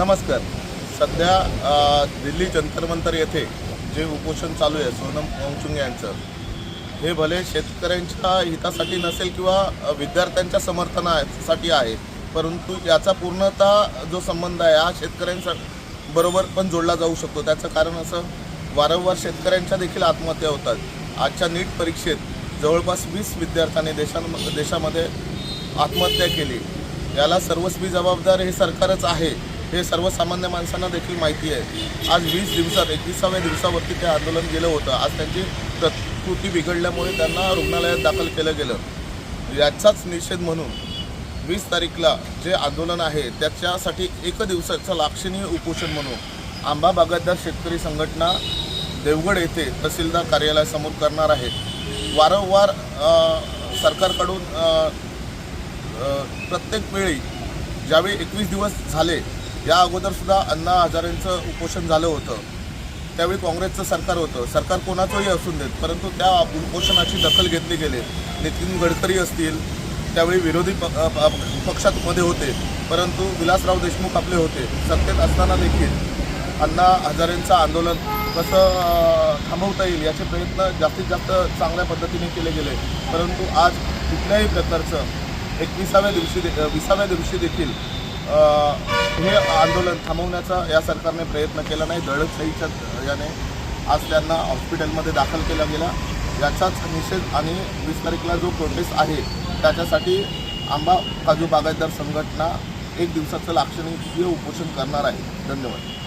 नमस्कार। सध्या दिल्ली जंतर मंतर येथे जे उपोषण चालू आहे सोनम वांगचुक यांचं, हे भले शेतकऱ्यांच्या हितासाठी नसेल किंवा विद्यार्थ्यांच्या समर्थनासाठी आहे, परंतु याचा पूर्णतः जो संबंध आहे हा शेतकऱ्यांबरोबर पण जोडला जाऊ शकतो। त्याचं कारण असं, वारंवार शेतकऱ्यांच्या देखील आत्महत्या होतात। आजच्या नीट परीक्षेत जवळपास 20 विद्यार्थ्यांनी देशामध्ये आत्महत्या केली। याला सर्वस्वी जबाबदार हे सरकारच आहे, हे सर्वसामान्य माणसांना देखील माहिती आहे। आज 20 दिवसात 21व्या दिवसावरती ते आंदोलन गेलं होतं। आज त्यांची प्रकृती बिघडल्यामुळे त्यांना रुग्णालयात दाखल केलं गेलं। याचाच निषेध म्हणून 20 तारीखला जे आंदोलन आहे त्याच्यासाठी एक दिवसाचं लाक्षणीय उपोषण म्हणून आंबा बागायतदार शेतकरी संघटना देवगड येथे तहसीलदार कार्यालयासमोर करणार आहे। वारंवार सरकारकडून प्रत्येक वेळी ज्यावेळी 21 दिवस झाले, या अगोदरसुद्धा अण्णा हजारेंचं उपोषण झालं होतं, त्यावेळी काँग्रेसचं सरकार होतं। सरकार कोणाचंही असून देत, परंतु त्या उपोषणाची दखल घेतली गेली। नितीन गडकरी असतील, त्यावेळी विरोधी पक्षामध्ये होते, परंतु विलासराव देशमुख आपले होते। सत्तेत असताना देखील अण्णा हजारेंचं आंदोलन कसं थांबवता येईल याचे प्रयत्न जास्तीत जास्त चांगल्या पद्धतीने केले गेले, परंतु आज कुठल्याही प्रकारचं 20व्या दिवशी देखील हे आंदोलन थांबवण्याचा या सरकारने प्रयत्न केला नाही। दडपशाहीच्या याने आज त्यांना हॉस्पिटलमध्ये दाखल केला गेला। याचाच निषेध आणि 20 तारीखला जो प्रोटेस्ट आहे त्याच्यासाठी आंबा काजू बागायतदार संघटना एक दिवसाचं लाक्षणिक उपोषण करणार आहे। धन्यवाद।